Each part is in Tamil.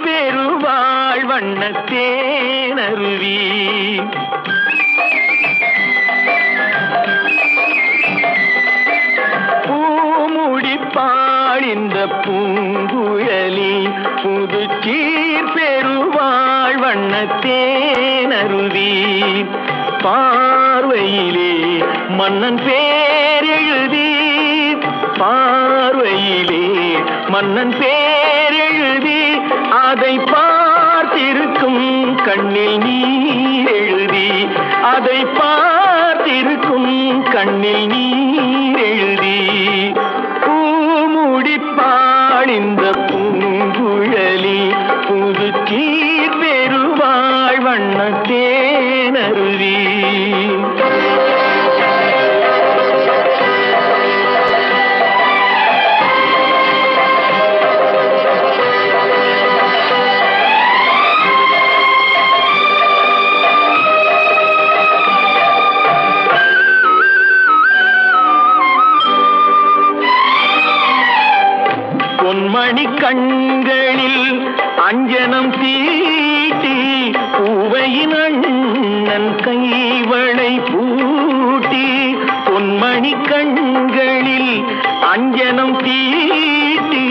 பெருவாழ் வண்ணத்தேனருவி பூமுடிப்பாள் இந்த பூங்குழலி புதுச்சீர் பெருவாழ் வண்ணத்தேனருவி பார்வையிலே மன்னன் பேரெழுதி பார்வையிலே மன்னன் பேரெழுதி அதை பார்த்திருக்கும் கண்ணில் நீர் எழுதி அதை பார்த்திருக்கும் கண்ணில் நீர் எழுதி பூமுடிப்பாள் இந்த பூங்குழலி புதுச்சீர் பெருவாழ் வண்ணத்தேனருவி பொன்மணி கண்களில் அஞ்சனம் தீட்டி பூவையின் அண்ணன் கைவளை பூட்டி பொன்மணி கண்களில் அஞ்சனம் தீட்டி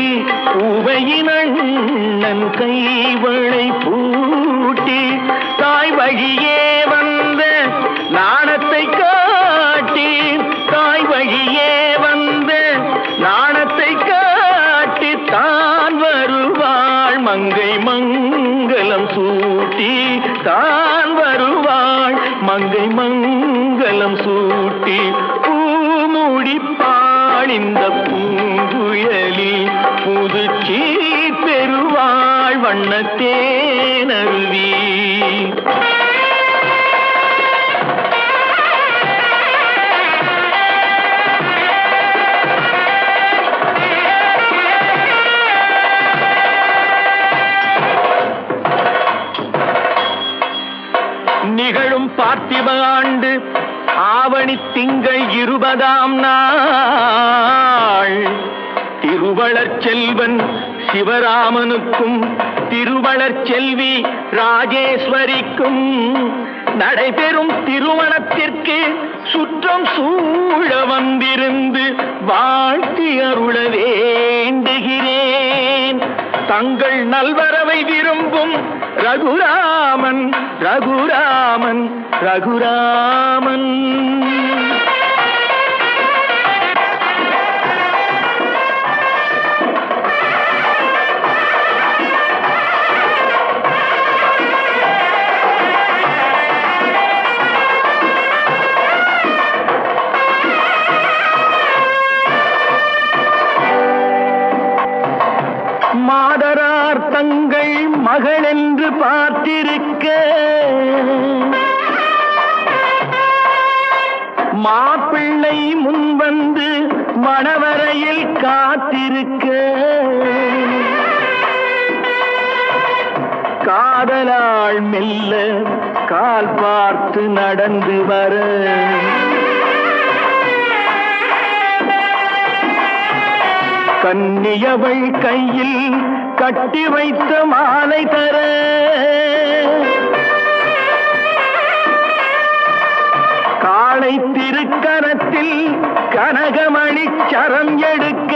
பூவையின் அண்ணன் கைவளை பூட்டி தாய் வழியே வந்த நாணத்தை காட்டி தாய் வழியே வந்த நாணத்தை காட்டி தான் வருவாள் மங்கை மங்களம் சூட்டி தான் வருவாள் மங்கை மங்களம் சூட்டி பூமுடிப்பாள் இந்த பூங்குழலி புதுச்சீர் பெருவாழ் வண்ணத்தேனருவி நிகழும் பார்த்திப ஆண்டு ஆவணி திங்கள் 20ஆம் நாள் திருவளர் செல்வன் சிவராமனுக்கும் திருவளர் செல்வி ராஜேஸ்வரிக்கும் நடைபெறும் திருமணத்திற்கு சுற்றம் சூழ வந்திருந்து வாழ்த்தி அருள வேண்டுகிறேன். தங்கள் நல்வரவை விரும்பும் ரகுராமன் ரகுராமன் ரகுராமன். மாதரார் தங்கள் மகள் என்று பார்த்திருக்க மாப்பிள்ளை முன்வந்து மணவரையில் காத்திருக்க காதலாள் மெல்ல கால் பார்த்து நடந்து வர கன்னியவள் கையில் கட்டி வைத்த மாலை தர காளை திருக்கரத்தில் கனகமணி சரம் எடுக்க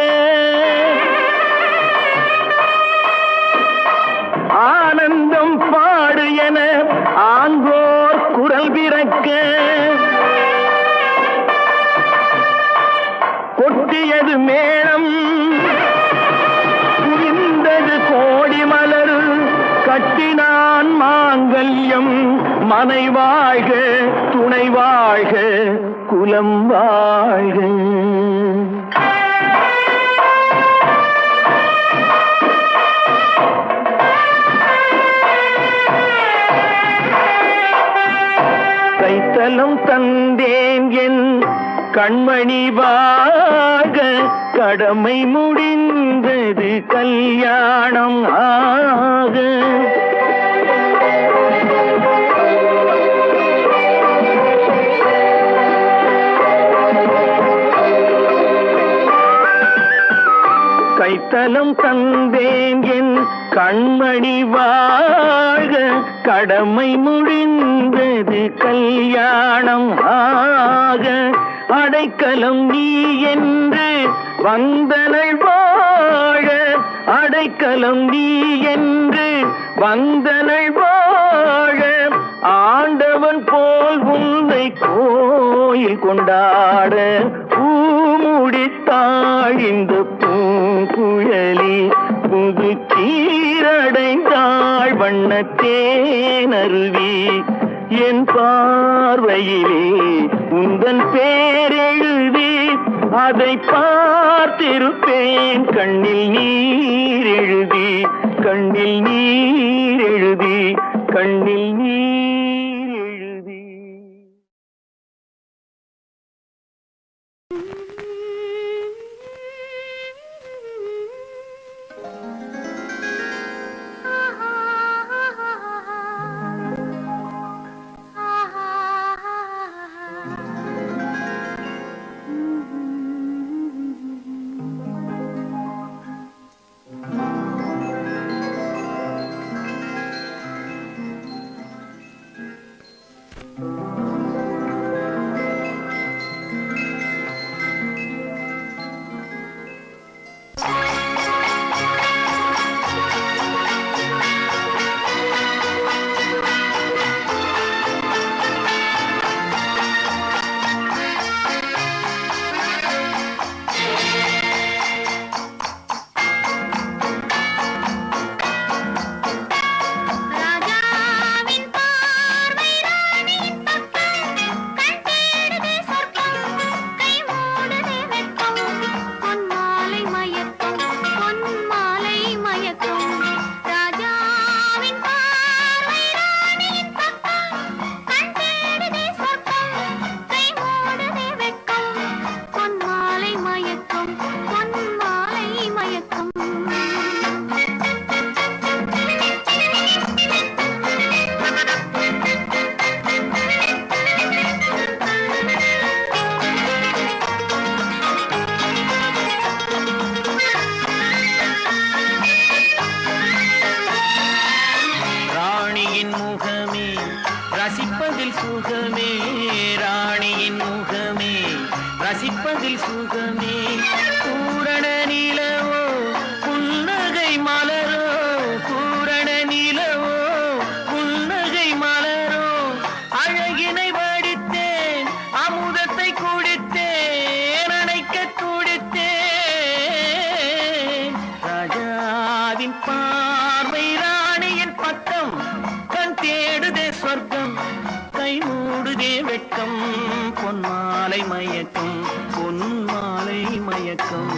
ஆனந்தம் பாடு என ஆங்கோர் குரல் பிறக்க கொட்டியது மேளம் புரிந்தது கோடி மலர் கட்டினான் மாங்கல்யம் மனை வாழ்க துணை வாழ்க குலம் வாழ்க. கைத்தலம் தந்தேன் என் கண்மணி வாக கடமை முடிந்தது கல்யாணம் ஆக. கைத்தலம் தந்தேன் என் கண்மணி வாழ்க கடமை முடிந்தது கல்யாணம் ஆக அடைக்கலம் நீ என்று வந்தனள் வாழ அடைக்கலம் நீ என்று வந்தனள் வாழ ஆண்டவன் போல் உன்னை கோயில் கொண்டாட பூமுடித்தாள் இந்த பூங்குழலி புது சீரடைந்தாள் வண்ணத்தேனருவி என் பார்வையிலே உந்தன் பேரெழுதி அதை பார்த்திருப்பேன் கண்ணில் நீர் எழுதி கண்ணில் நீர் எழுதி கண்ணில் நீர் எழுதி. ரசிப்பதில் சுகமே ராணியின் முகமே ரசிப்பதில் சுகமே பூரண நிலவோ புன்னகை மலரோ பூரண நிலவோ புன்னகை மலரோ அழகினை வடித்தேன் அமுதத்தை குடித்தேன் அணைக்க துடித்தேன் ராஜாவின் பார்வை ராணியின் பக்கம் கண் தேடுதே சொர்க்கம் கை மூடுதே வெட்கம் பொன்மாலை மயக்கம் பொன்மாலை மயக்கம்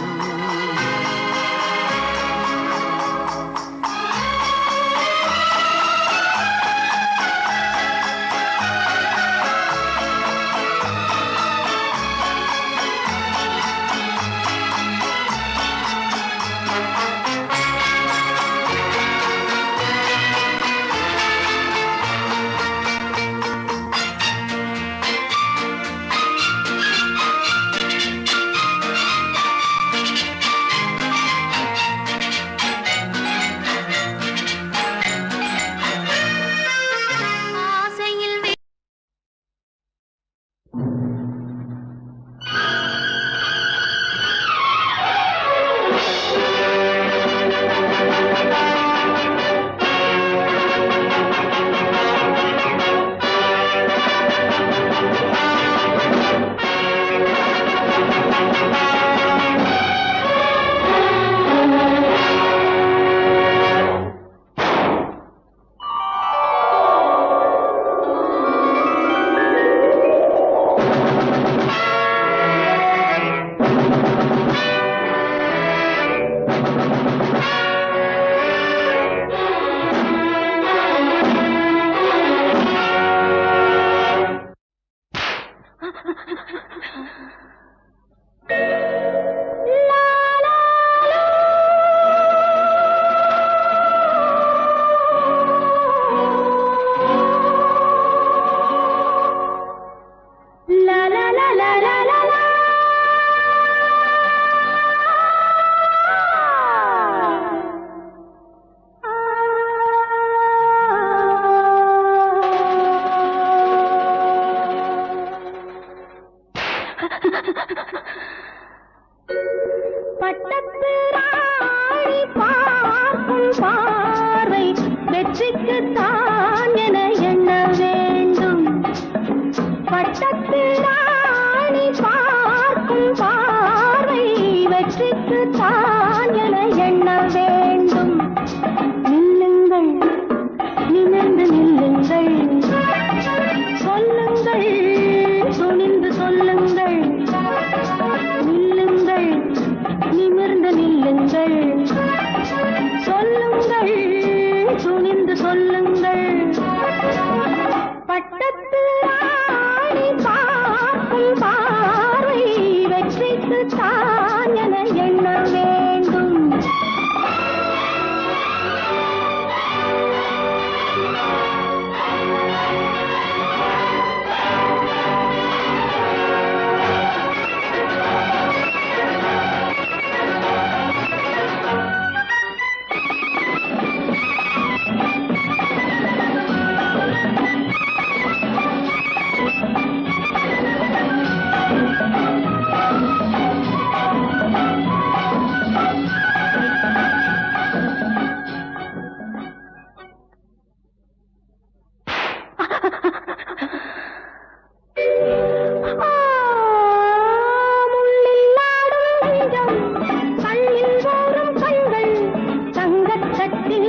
வெற்றிக்கு தான் என எண்ண வேண்டும். பட்டத்து ராணி பார்க்கும் பார்வை வெற்றிக்கு தான் என எண்ண வேண்டும். நில்லுங்கள், நிமிர்ந்து நில்லுங்கள், சொல்லுங்கள், துணிந்து சொல்லுங்கள். நில்லுங்கள், நிமிர்ந்து நில்லுங்கள், சொல்லுங்கள், துணிந்து சொல்லுங்கள். பட்டத்து ராணி பார்க்கும் பார்வை வெற்றிக்கு தான் என எண்ண வேண்டும்.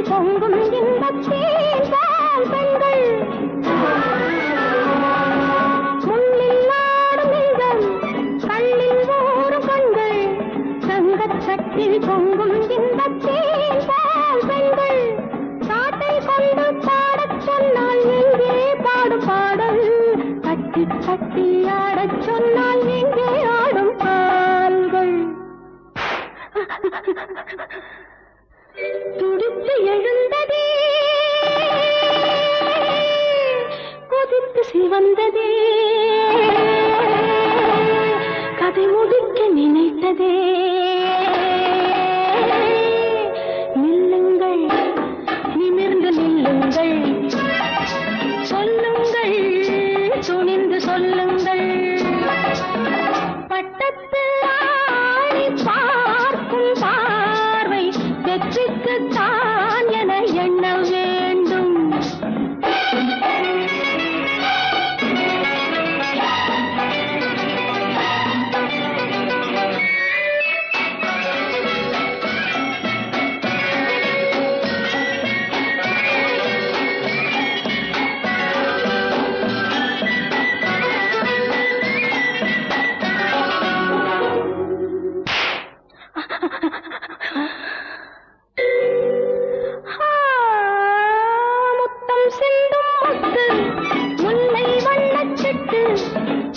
பொங்கும் இன்பத்தேன் போல் பெண்கள் முள்ளில் ஆடும் நெஞ்சம் கல்லில் ஊறும் கண்கள் தங்கச்சட்டில் பொங்கும் இன்பத்தேன் போல் பெண்கள் காட்டை கொண்டு பாடச் சொன்னால் எங்கே பாடும் பாடல் கட்டி கட்டி ஆடச் சொன்னால் எங்கே ஆடும் கால்கள் துடித்து எழுந்ததே கொதித்து சிவந்ததே கதை முடிக்க நினைத்ததே நில்லுங்கள் நிமிர்ந்து நில்லுங்கள் சொல்லுங்கள் துணிந்து சொல்லுங்கள் பட்டத்து ஆணி பார்க்கும் பார்வை வெற்றிக்கு தான் என எண்ண வேண்டும்.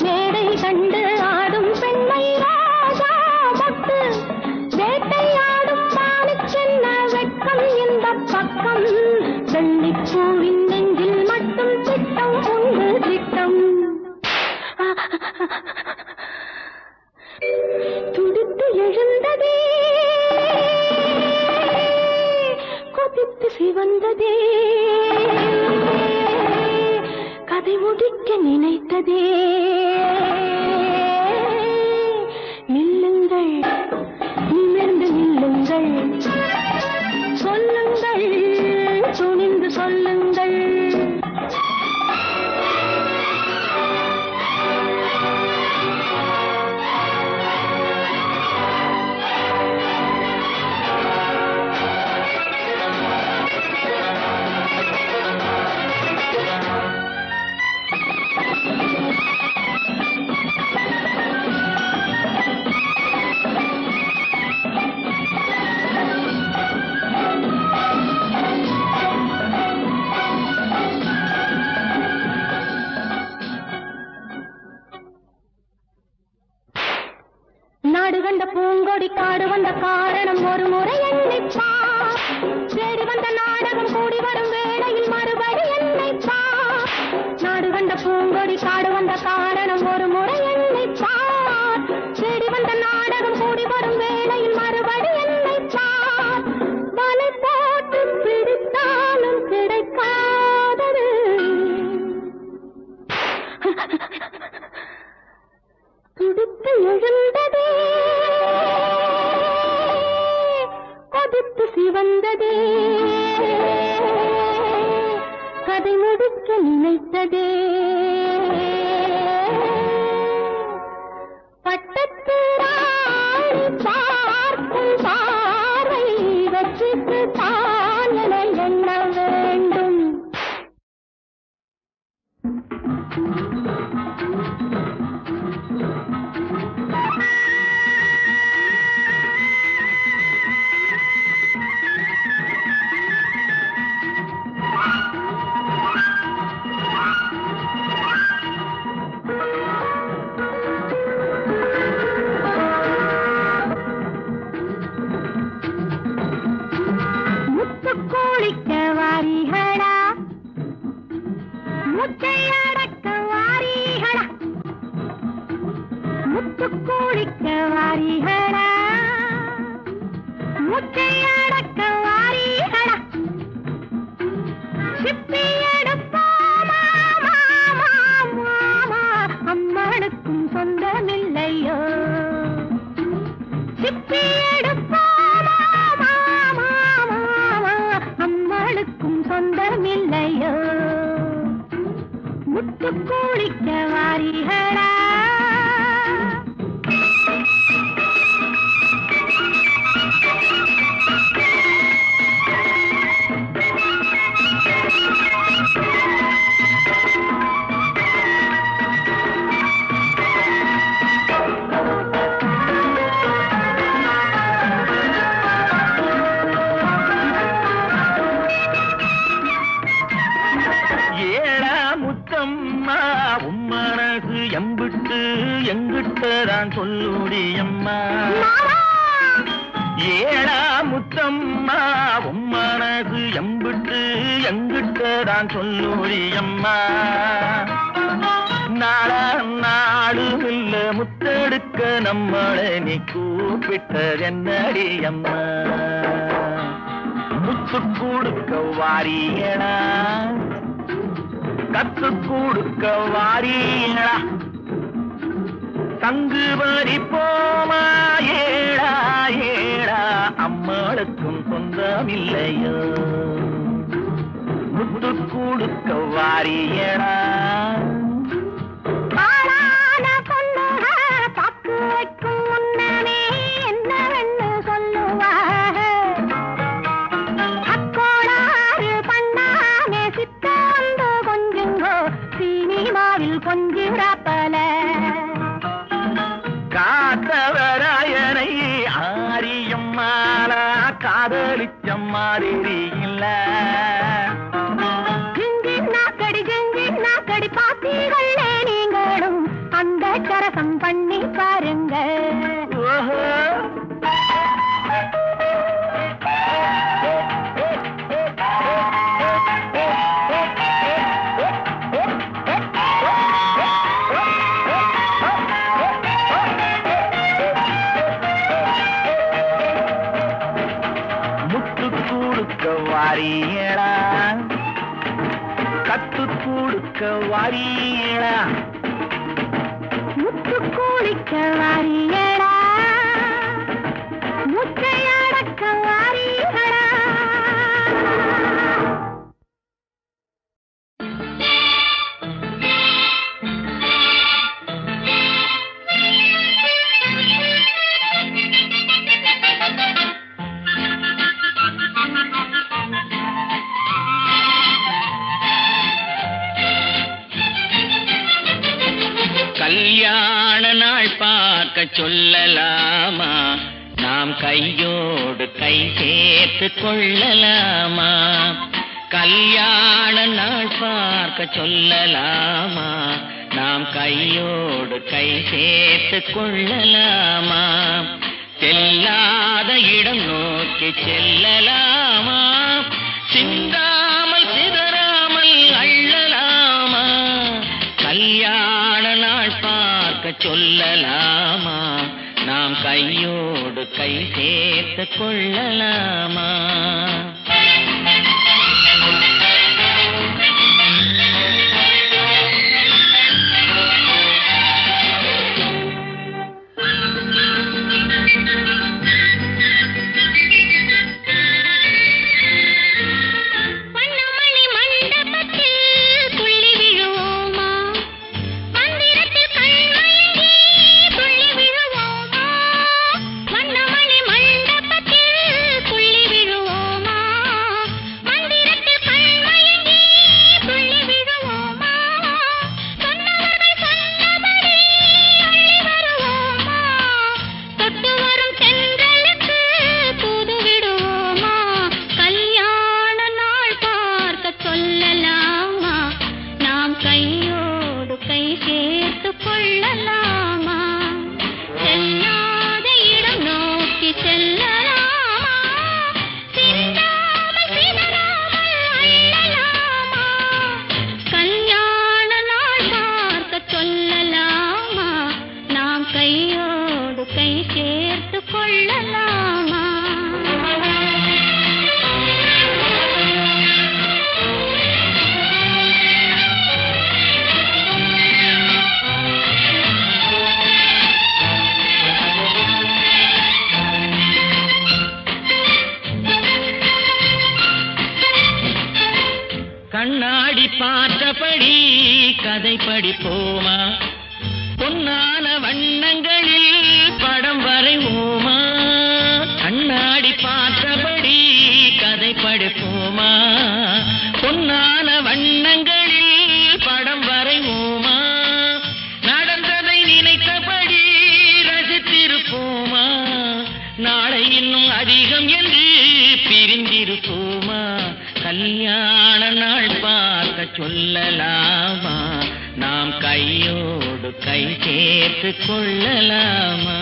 மேடை கண்டு ஆடும் பெண்மை ராஜா மொட்டு வேட்டையாடும் மானுக்கென்ன வெட்கம் இந்த பக்கம் வெள்ளிப்பூவின் நெஞ்சில் மட்டும் திட்டம் உண்டு திட்டம் துடித்து எழுந்ததே கொதித்து சிவந்ததே கதை முடிக்க நினைத்ததே நில்லுங்கள் நிமிர்ந்து நில்லுங்கள் சொல்லுங்கள் துணிந்து சொல்லுங்கள் நாடு கண்ட பூங்கொடி காடு வந்த காரணம் ஒரு முறை எண்ணிப்பார் தேடி வந்த நாடகம் கூடி வரும் வேளையில் மறுபடி எண்ணிப்பார் நாடு கண்ட பூங்கொடி காடு வந்த காரணம் ஒரு முறை எண்ணிப்பார் தேடி வந்த நாடகம் கூடி வரும் வேளையில் மறுபடி எண்ணிப்பார் வலை போட்டு பிடித்தாலும் கிடைக்காதது துடித்து எழுந்ததே கொதித்து சிவந்ததே நினைத்ததே பட்டத்து ராணி பார்க்கும் பார்வை வச்சுக்கு தான் என எண்ண வேண்டும். முத்துக்கோழிக்க வாரிகளா முத்தையடக்க வாரிகளா முத்துக்கோழிக்க வாரிகளா முத்தையடக்க வாரிகளா சிப்பி எடுப்போமா மாமா மாமா அம்மனுக்கும் சொந்தமில்லையோ சிப்பி எடுப்போமா மாமா மாமா அம்மனுக்கும் சொந்தமில்லையோ முத்துக்கோழிக்க வாரிகளா உம்மனசு எம்பிட்டு எங்கிட்டதான் சொல்லுடியம்மா ஏழா முத்தம்மா உம்மனசு எம்பிட்டு எங்கிட்டதான் சொல்லுடியம்மா நாளா நாளும் இல்ல முத்தெடுக்க நம்மளை நீ கூப்பிட்டதென்னடியம்மா முத்து கொடுக்க வாரியடா கத்து கொடுக்க வாரீங்களா தங்கு பறிப்போமா ஏழா ஏழா அம்மாளுக்கும் சொந்தமில்லையோ முத்து கொடுக்க வாரியடா பாக்கு வைக்கும் முன்னமே என்னவென்னு சொல்லுவாக அக்கோளாறு பண்ணாமே சித்தாந்து கொஞ்சுங்கோ சினிமாவில் கொஞ்சிராப்பல காத்தவராயனை ஆரியம்மாளா காதலிச்ச மாதிரி இல்ல நாக்கடி பாத்தீர்களே நீங்களும் அந்த கரசம் பண்ணி பாருங்க முத்து கொடுக்க வாரியடா கத்து கொடுக்க வாரியடா முத்து கூலிக்க வாரியடா முத்தையடக்க வாரியடா கல்யாண நாள் பார்க்க சொல்லலாமா நாம் கையோடு கை சேர்த்து கொள்ளலாமா கல்யாண நாள் பார்க்க சொல்லலாமா நாம் கையோடு கை சேர்த்து கொள்ளலாமா செல்லாத இடம் நோக்கி செல்லலாமா சிந்தாமல் சிதறாமல் அள்ளலாமா கல்யாண நாள் பார்க்க சொல்லலாமா நாம் கையோடு கை சேர்த்து கொள்ளலாமா மண்டபத்தில் கண்ணாடி பார்த்தபடி கதை படிப்போமா, பொன்னான வண்ணங்களில் படம் வரைவோமா. கண்ணாடி பார்த்தபடி கதை படிப்போமா, பொன்னான வண்ணங்களில் படம் வரைவோமா. நடந்ததை நினைத்தபடி ரசித்திருப்போமா, நாளை இன்னும் அதிகம் என்று பிரிந்திருப்போமா. கல்யாண நாள் பார்க்க சொல்லலாமா, நாம் கையோடு கை சேர்த்து கொள்ளலாமா.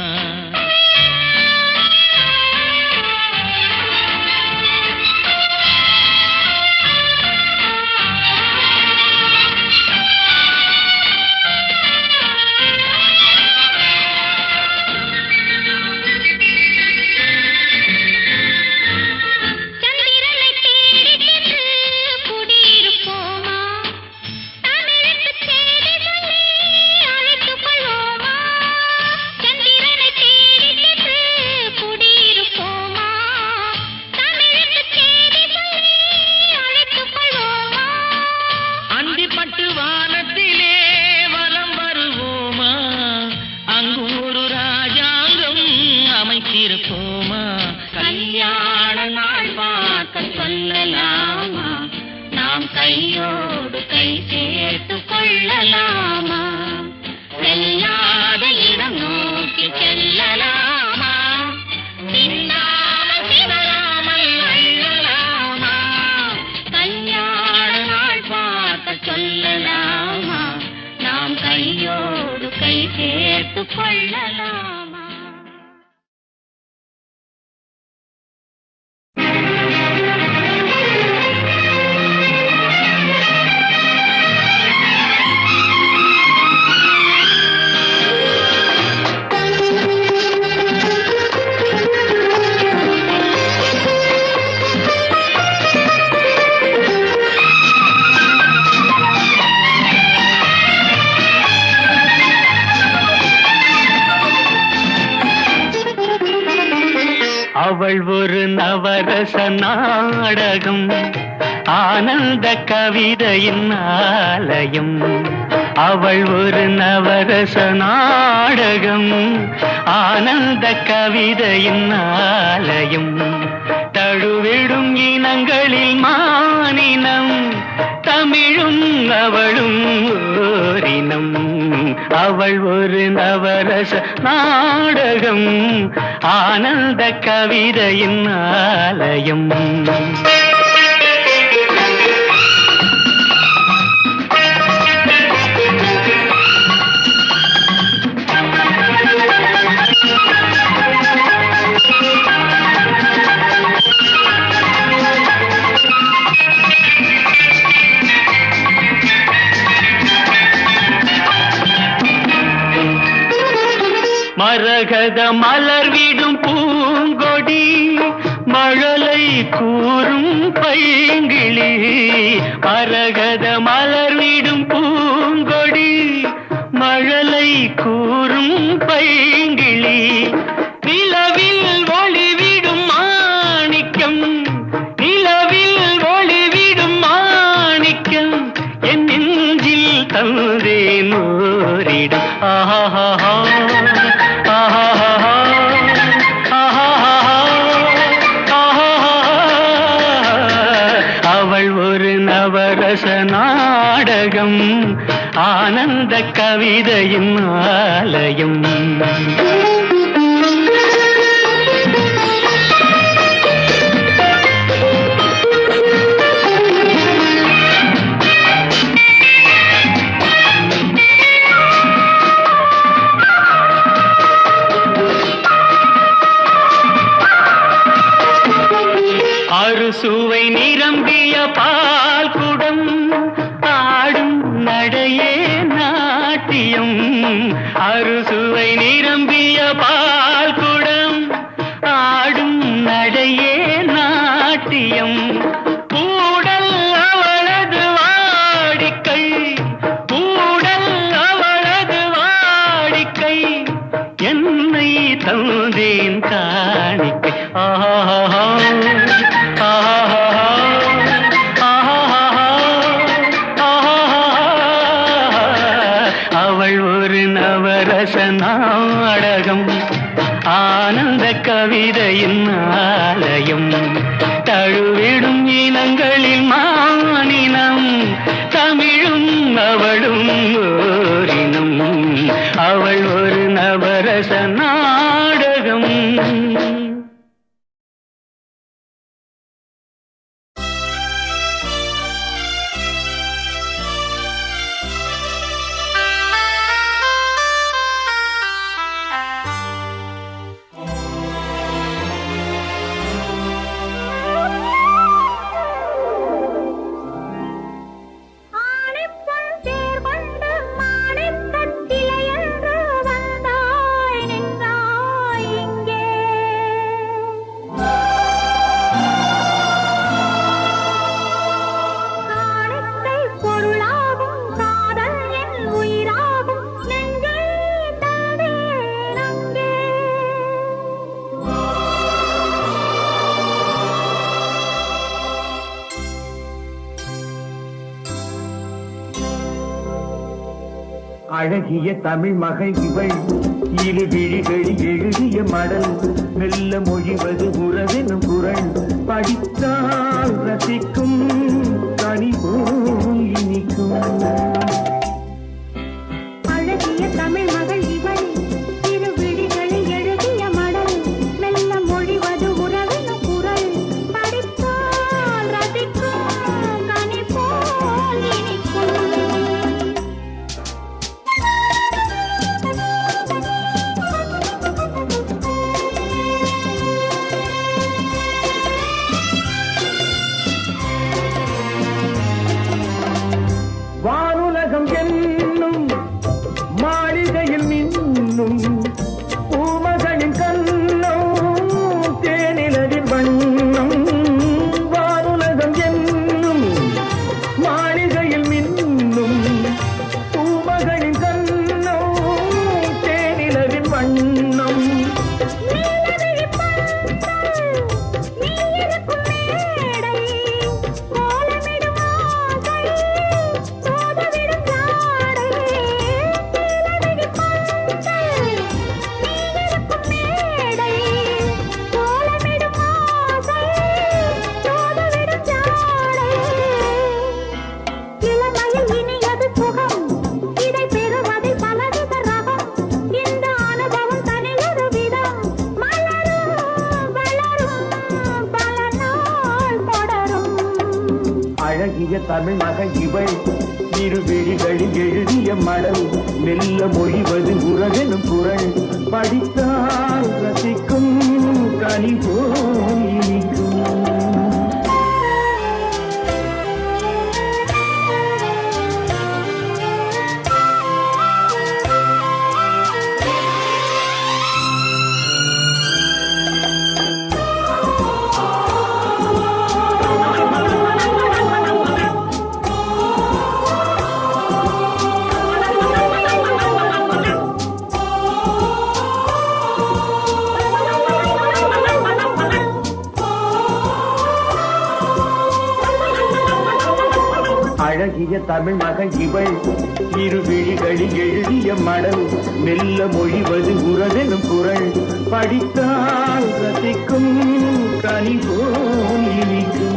கல்யாண நாள் பார்க்க சொல்லலாமா, நாம் கையோடு கை சேர்த்து கொள்ளலாமா. செல்லாத இடம் நோக்கி செல்லலாமா, சிந்தாமல் சிதறாமல் அள்ளலாமா. கல்யாண நாள் பார்க்க சொல்லலாமா, நாம் கையோடு கை சேர்த்து கொள்ளலாமா. அவள் ஒரு நவரச நாடகம், ஆனந்த கவிதையின் ஆலயம். அவள் ஒரு நவரச நாடகம், ஆனந்த கவிதையின் ஆலயம். தழுவிடும் இனங்களில் மானினம், தமிழும் அவளும் ஓரினம். அவள் ஒரு நவரச நாடகம், ஆனந்த கவிதையின் ஆலயம். மரகத மலர் விடும் பூங்கொடி, மழலை கூறும் பைங்கிளி. மரகத மலர் விடும் பூங்கொடி, மழலை கூறும் பைங்கிளி. நிலவில் ஒளிவிடும் மாணிக்கம், நிலவில் ஒளிவிடும் மாணிக்கம். என் நெஞ்சில் தந்தேன் ஓரிடம். ஆஹா அவள் ஒரு நவரச நாடகம், ஆனந்த கவிதையின் ஆலயம். அறுசுவை நிரம்பிய பால் குடம், ஆடும் நடையே நாட்டியம். அறுசுவை நிரம்பிய பால் குடம், ஆடும் நடையே நாட்டியம். கூடல் அவளது வாடிக்கை, கூடல் அவளது வாடிக்கை. என்னை தந்தேன் காணிக்கை. ஆஹா கவிதையின் ஆலயம் தழுவிடும் இனங்களில் மானினம் தமிழும் அவளும் ஓரினம் அவள் ஒரு நவரச நாடகம். அழகிய தமிழ் மகள் இவள் இரு விழிகளில் எழுதிய மடல் மெல்ல மொழிவது உறவெனும் குரல் படித்தால் ரசிக்கும் கனி போல் இனிக்கும். அழகிய தமிழ் மகள் இவள் இரு விழிகளில் எழுதிய மடல் மெல்ல மொழிவது உறவின் குரல் படித்தால் ரசிக்கும் கனி போல் இனிக்கும். வானுலகம் என்னும் மாளிகையில் மின்னும் பூமகளின் கண்ணும் தேனிலரின் வண்ணம். வானுலகம் என்னும் மாளிகையில் மின்னும் பூமகளின் கண்ணும் தேனிலரின் வண்ணம். அழகிய தமிழ் மகள் இவள் இரு விழிகளில் எழுதிய மடல் மெல்ல மொழிவது உறவெனும் குரல் படித்தால் ரசிக்கும் கனி போல் இனிக்கும். அழகிய தமிழ் மகள் இவள் இரு விழிகளில் எழுதிய மடல் மெல்ல மொழிவது உறவெனும் குரல் படித்தால் ரசிக்கும் கனி போல் இனிக்கும்.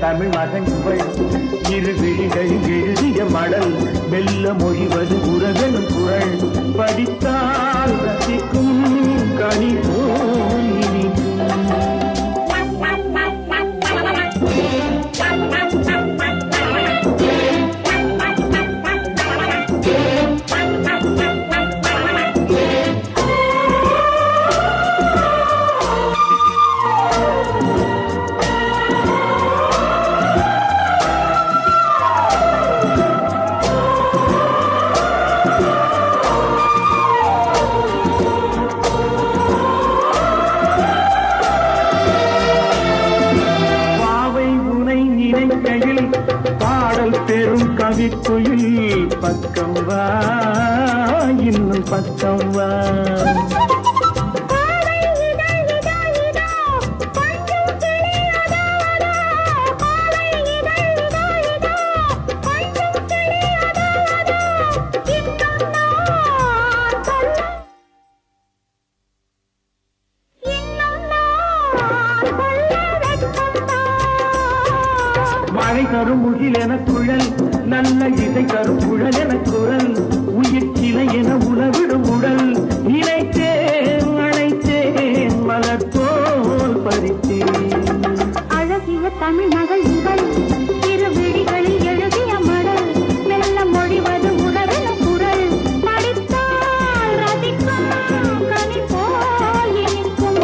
தமிழ் மகன் இவள் இரு விழிகளில் எழுதிய மடல் மெல்ல மொழிவது உறவெனும் குரல் படித்தால் ரசிக்கும் கனி போல் இனிக்கும். பாடல் பெரும் கவிக்குயில் பக்கம் வா இன்னும் பக்கம் வா. மழை தரும் முகில் என குழல் நல்ல இசை தரும் குழல் என குரல் உயிர் சிலை என உலவிடும் உடல் இணைத்தேன் அழைத்தேன் மலர் போல் பறித்தேன். அழகிய தமிழ் மகள் இவள் இரு விழிகளில் எழுதிய மடல் மெல்ல மொழிவது உறவென குரல் படித்தால் ரசிக்கும் கனி போல் இனிக்கும்.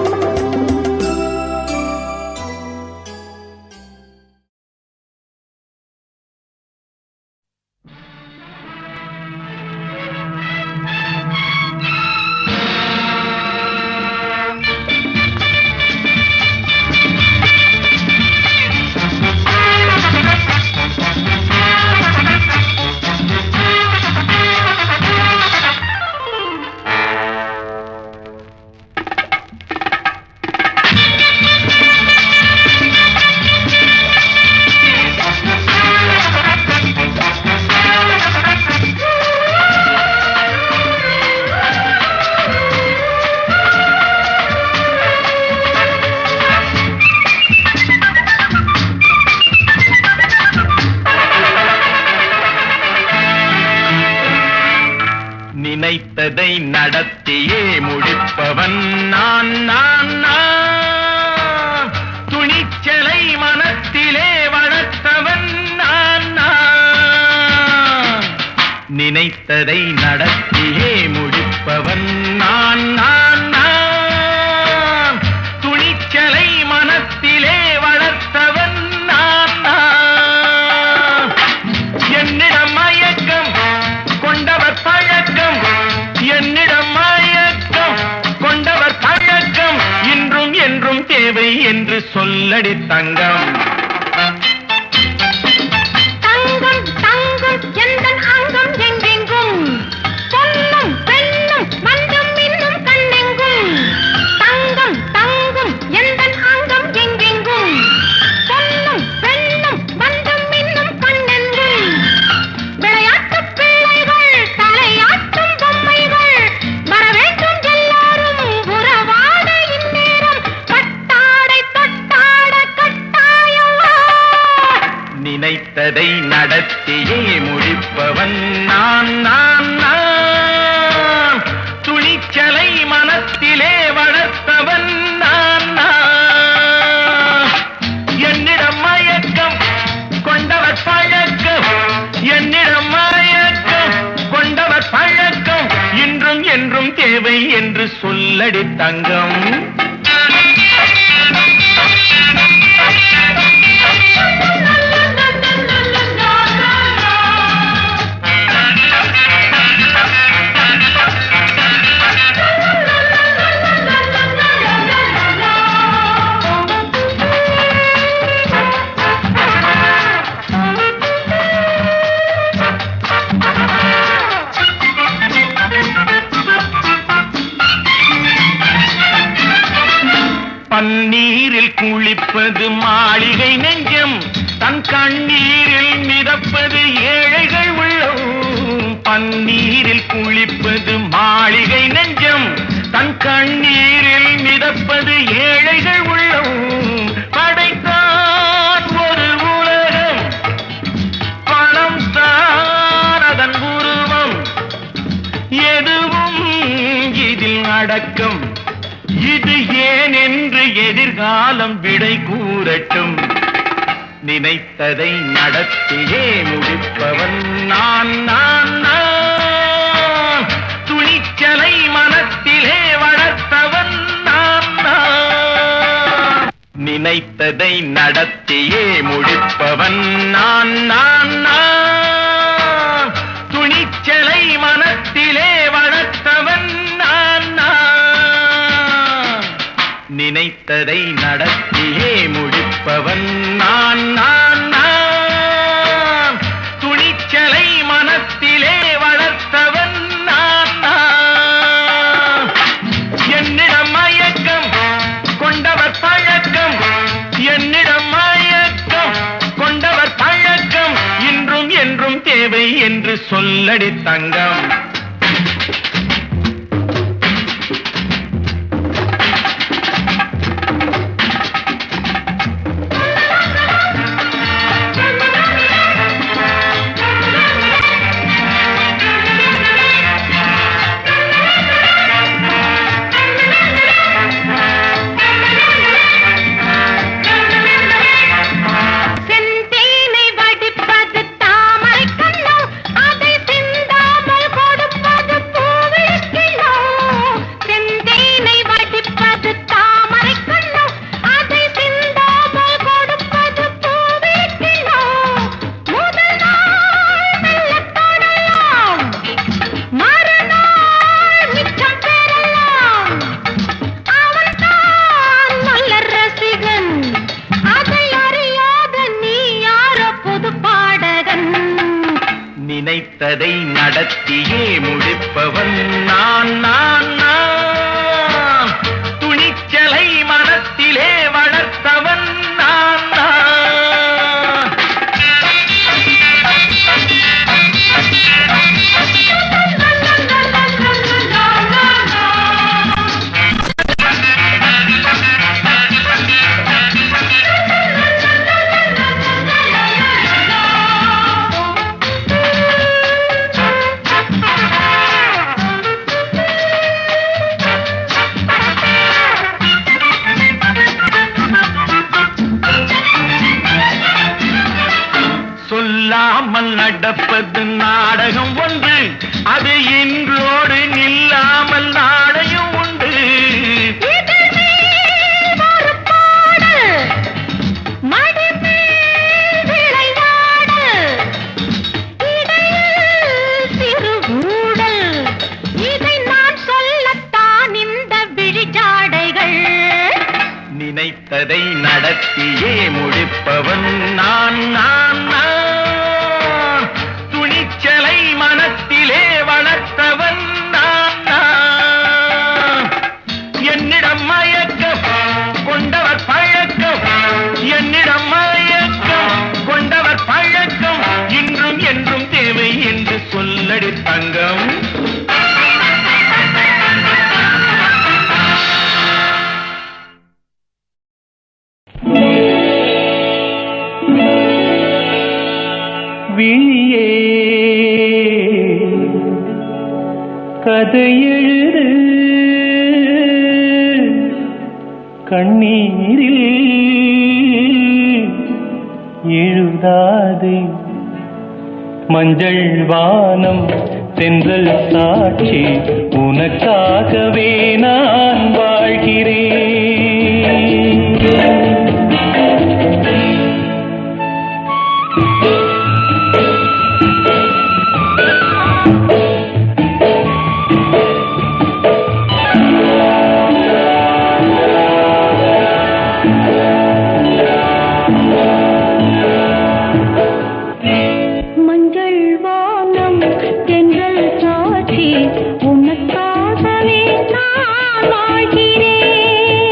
நினைத்ததை நடத்தியே முடிப்பவன் நான் நான் நான். துணிச்சலை மனத்திலே வளர்த்தவன் நான் நான். நினைத்ததை நடத்தியே முடிப்பவன் நான் நான் நான். துணிச்சலை மனத்திலே வளர்த்தவன் நான் நான். என்னிடம் மயக்கம் கொண்டவர் பழக்கம் என்னிடம் மயக்கம் கொண்டவர் பழக்கம் இன்றும் என்றும் தேவை என்று சொல்லடி தங்கம். தங்கம் தங்கம் எந்தன் அங்கம் எங்கெங்கும் பொன்னும் பெண்ணும் மண்டும் இன்னும் கண்ணெங்கும். தங்கம் தங்கம் எந்தன் அங்கம் எங்கெங்கும் பொன்னும் பெண்ணும் மண்டும் இன்னும் கண்ணெங்கும். விளையாட்டு பிள்ளைகள் தலையாட்டும் பொம்மைகள் வரவேண்டும் எல்லாரும் உறவாட இந்நேரம் கட்டாடை தொட்டாட கட்டாயவா. நினைத்ததை நடத்தியே முடிப்பவன் நான் நான் நான். துணிச்சலை மனத்திலே வளர்த்தவன் நான் நான். என்னிடம் மயக்கம் கொண்டவர் பழக்கம் என்னிடம் மயக்கம் கொண்டவர் பழக்கம் இன்றும் என்றும் தேவை என்று சொல்லடி தங்கம். பன்னீரில் குளிப்பது மாளிகை நெஞ்சம் தன் கண்ணீரில் மிதப்பது ஏழைகள் உள்ளம். பன்னீரில் குளிப்பது மாளிகை நெஞ்சம் தன் கண்ணீரில் மிதப்பது ஏழைகள் உள்ளம். படைத்தான் ஒரு அடக்கம் இது ஏன் என்று எதிர்காலம் விடை கூறட்டும். நினைத்ததை நடத்தியே முடிப்பவன் நான் நான் நான். துணிச்சலை மனத்திலே வளர்த்தவன் நான் நான். நினைத்ததை நடத்தியே முடிப்பவன் நான் நான் நான். துணிச்சலை மனத்திலே வளர்த்தவன் நான் நான். நினைத்ததை நடத்தியே முடிப்பவன் நான் நான் நான். துணிச்சலை மனத்திலே வளர்த்தவன் நான் நான். என்னிடம் மயக்கம் கொண்டவர் பழக்கம், என்னிடம் மயக்கம் கொண்டவர் பழக்கம் இன்றும் என்றும் தேவை என்று சொல்லடி தங்கம். நினைத்ததை நடத்தியே முடிப்பவன் நான் நான் நான். துணிச்சலை மனத்திலே வளர்த்தவன் நான் நான். சொல்லாமல் நடப்பது நாடகம் ஒன்று, அது இன்றோடு நில்லாமல் நாளையும் உண்டு. நினைத்ததை நடத்தியே முடிப்பவன் நான் நான் நான். துணிச்சலை மனத்திலே வளர்த்தவன் நான் நான். என்னிடம் மயக்கம் கொண்டவர் பழக்கம், என்னிடம் மயக்கம் கொண்டவர் பழக்கம் இன்றும் என்றும் தேவை என்று சொல்லடி தங்கம். விழியே கதை எழுது, கண்ணீரில் எழுதாதே. மஞ்சள் வானம் தென்றல் சாட்சி, உனக்காகவே நான் வாழ்கிறேன். உனக்காகவே நான் வாழ்கிறேன்.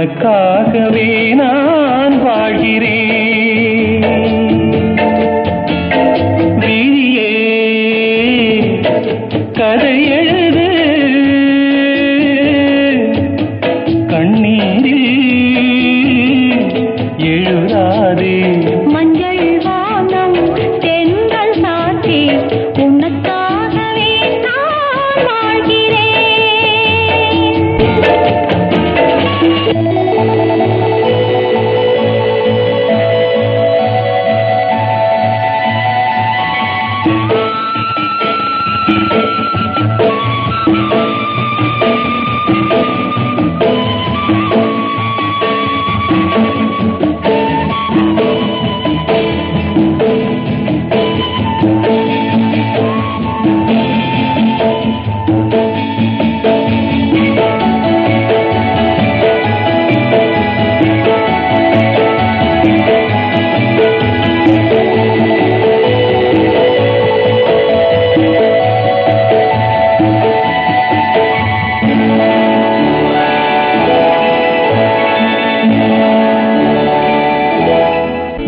உனக்காகவே நான் வாழ்கிறேன். விழியே கதை எழுது, கண்ணீரில் எழுதாதே. மஞ்சள் வானம் தென்றல் சாத்தி உனக்காகவே நான் வாழ்கிறேன்.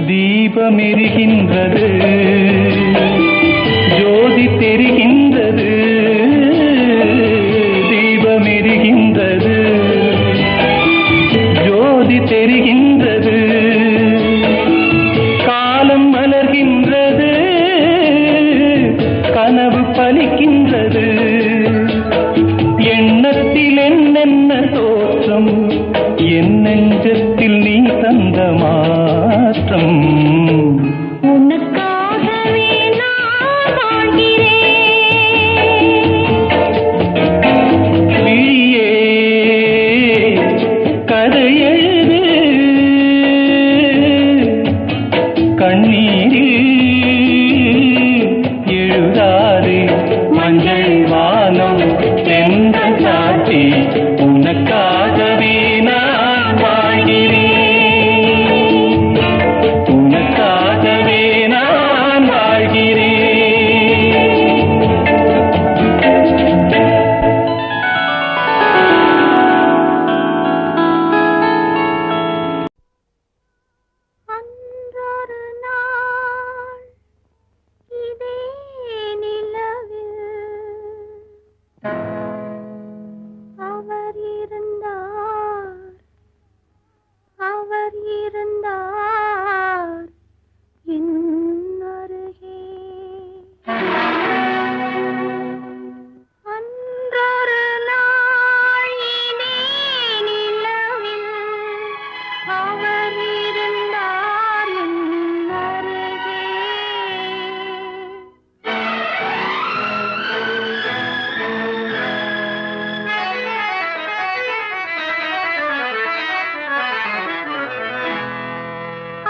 தீபமெரிகின்றது, ஜோதி தெரிகின்றது. தீபமெரிகின்றது, ஜோதி தெரிகின்றது. காலம் மலர்கின்றது, கனவு பலிக்கின்றது. எண்ணத்தில் என்னென்ன தோற்றம், என் நெஞ்சத்தில் நீ தந்த மாற்றம். உனக்காகவே நான் வாழ்கிறேன். விழியே கதை எழுது, கண்ணீரில் எழுதாதே. மஞ்சள் வானம் தென்றல் சாத்தி உனக்காகவே நான் வாழ்கிறேன். உனக்காகவே நான் வாழ்கிறேன். அன்றொரு நாள் இதே நிலவில் அவர் இருந்தார் என் அருகே. அன்றொரு நாள் இதே நிலவில் அவர் இருந்தார் என் அருகே.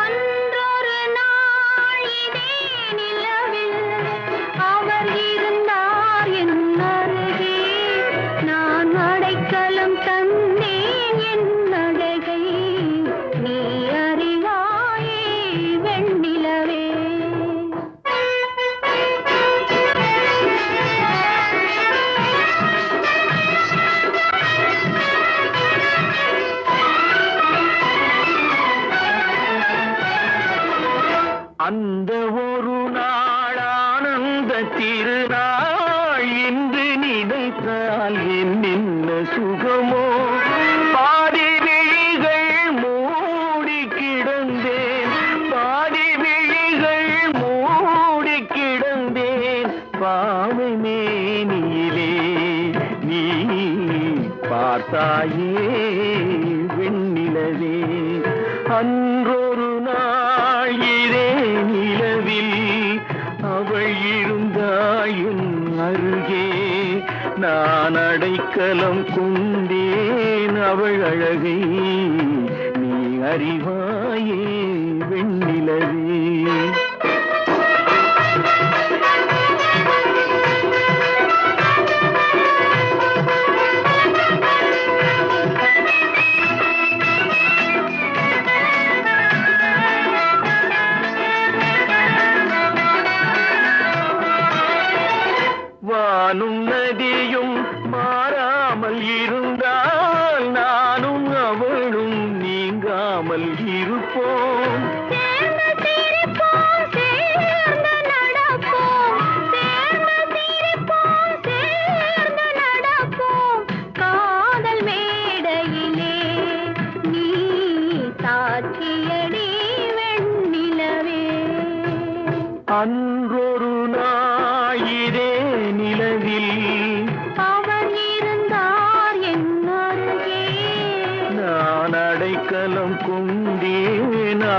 அன்றொரு நாள் இதே நிலவில் அவர் இருந்தார் என் அருகே. நான் அடைக்கலம் தந்தேன் என் அழகை நீ அறிவாயே வெண்ணிலவே. அந்த ஒரு நாள் ஆனந்த திருநாள் இன்று நினைத்தால் என்ன சுகமோ. பாதி விழிகள் மூடி கிடந்தேன், பாதி விழிகள் மூடி கிடந்தேன். பாவை மேனியிலே நீ பார்த்தாயே வெண்ணிலவே. அன்றொரு நாள் இதே நிலவில் அவள் இருந்தாயின் அருகே. நான் அடைக்கலம் கொண்டேன் அவள் அழகை நீ அறிவாயே வெண்ணிலவே. வானும் நதியும் மாறாமல் இருந்தால் நானும் அவளும்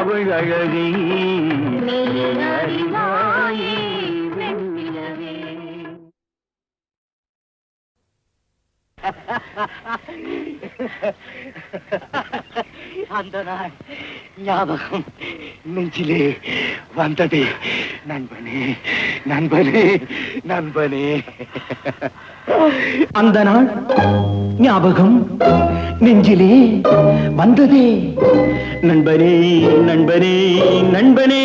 அவள் அழகை அறிவாயே வெண்ணிலவே. அந்த நாள் ஞாபகம் நெஞ்சிலே வந்ததே நண்பனே நண்பனே நண்பனே. அந்த நாள் ஞாபகம் நெஞ்சிலே வந்ததே நண்பனே நண்பனே நண்பனே.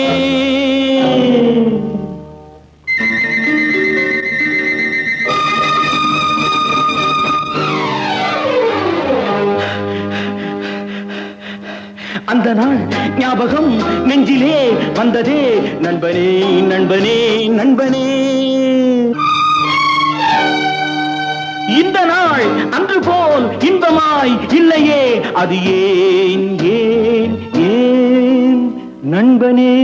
அந்த நாள் ஞாபகம் நெஞ்சிலே வந்ததே நண்பனே நண்பனே நண்பனே. இந்த நாள் அன்று போல் இன்பமாய் இல்லையே, அது ஏன் ஏன் ஏன் நண்பனே.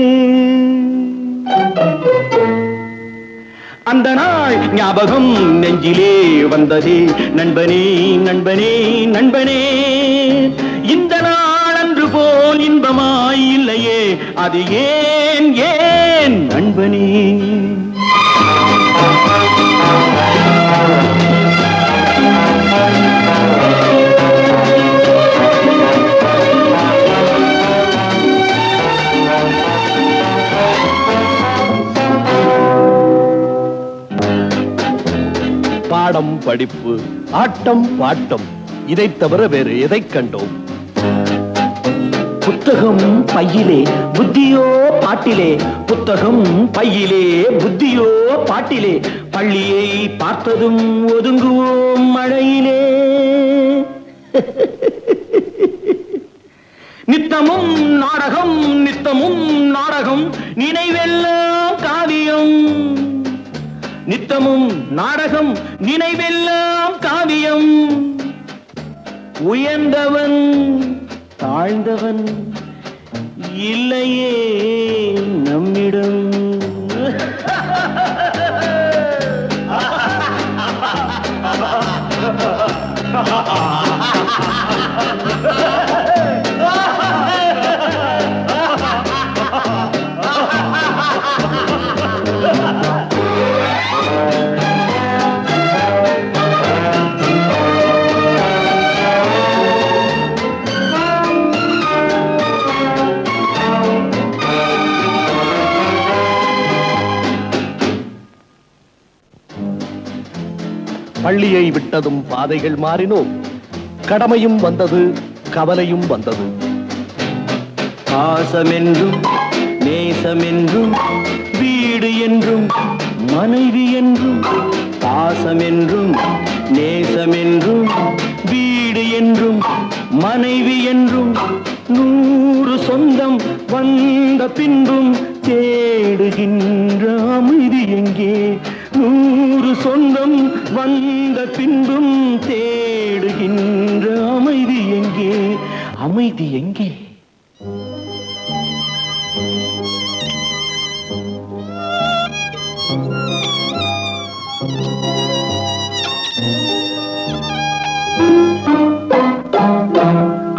அந்த நாள் ஞாபகம் நெஞ்சிலே வந்ததே நண்பனே நண்பனே நண்பனே. இந்த நாள் அன்று போல் இன்பமாய் இல்லையே, அது ஏன் ஏன் நண்பனே. பாடம் படிப்பு ஆட்டம் பாட்டம் இதை தவிர வேறு எதை கண்டோம்? புத்தகம் பையிலே புத்தியோ பாட்டிலே, புத்தகம் பையிலே புத்தியோ பாட்டிலே. பள்ளியை பார்த்ததும் ஒதுங்குவோம் மழையிலே. நித்தமும் நாடகம் நித்தமும் நாடகம், நினைவெல்லாம் காவியம். நித்தமும் நாடகம் நினைவெல்லாம் காவியம். உயர்ந்தவன் தாழ்ந்தவன் இல்லையே நம்மிடம். பள்ளியை விட்டதும் பாதைகள் மாறினோம். கடமையும் வந்தது, கவலையும் வந்தது. பாசமென்றும் நேசமென்றும் வீடு என்றும் மனைவி என்றும். பாசமென்றும் நேசமென்றும் வீடு என்றும் மனைவி என்றும். 100 சொந்தம் வந்த பின்பும் தேடுகின்ற அமைதி எங்கே? 100 சொந்தம் வந்த பின்பும் தேடுகின்ற அமைதி எங்கே? அமைதி எங்கே?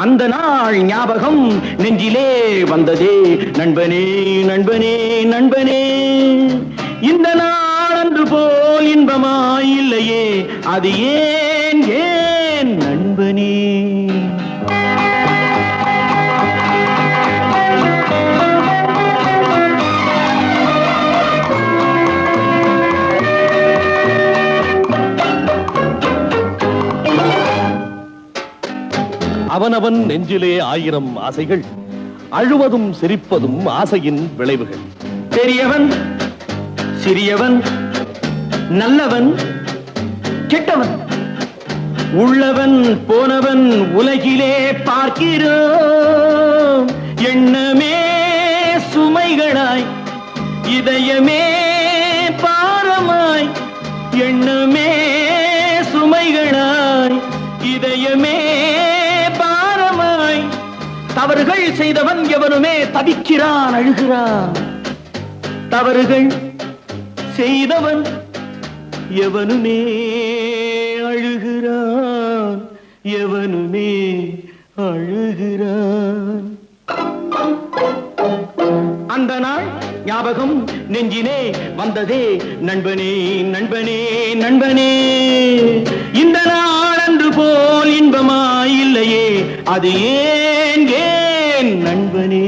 அந்த நாள் ஞாபகம் நெஞ்சிலே வந்ததே நண்பனே நண்பனே நண்பனே. இந்த நாள் அன்று போல் இன்பமாய் இல்லையே, அது ஏன் ஏன் நண்பனே. அவனவன் நெஞ்சிலே 1000 ஆசைகள், அழுவதும் சிரிப்பதும் ஆசையின் விளைவுகள். பெரியவன் சிறியவன் நல்லவன் கெட்டவன், உள்ளவன் போனவன் உலகிலே பார்க்கிறோம். எண்ணமே சுமைகளாய் இதயமே பாரமாய். எண்ணமே சுமைகளாய் இதயமே பாரமாய். தவறுகள் செய்தவன் எவனுமே தவிக்கிறான் அழுகிறான். தவறுகள் செய்தவன் எவனுமே அழுகிறான். எவனுமே அழுகிறான். அந்த நாள் ஞாபகம் நெஞ்சினே வந்ததே நண்பனே நண்பனே நண்பனே. இந்த நாள் அன்று போல் இன்பமாயில்லையே, அது ஏன் ஏன் நண்பனே.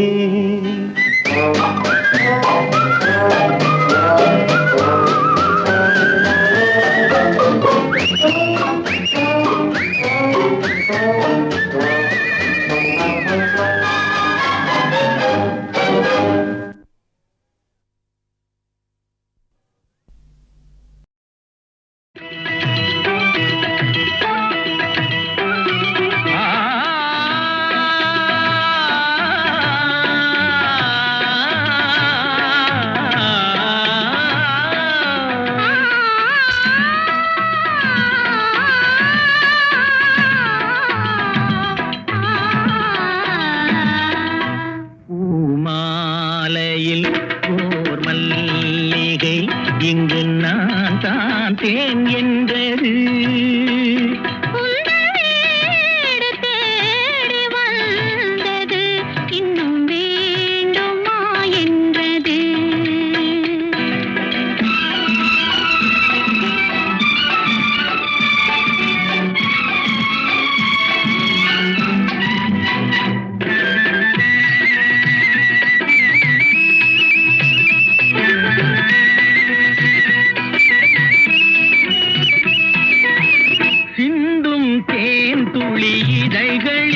இங்கு நான் தான் தேன் என்றது. தேடி வந்தது இன்னும் வேண்டுமா என்றது. சிந்தும் தேன் துளி இதழ்கள்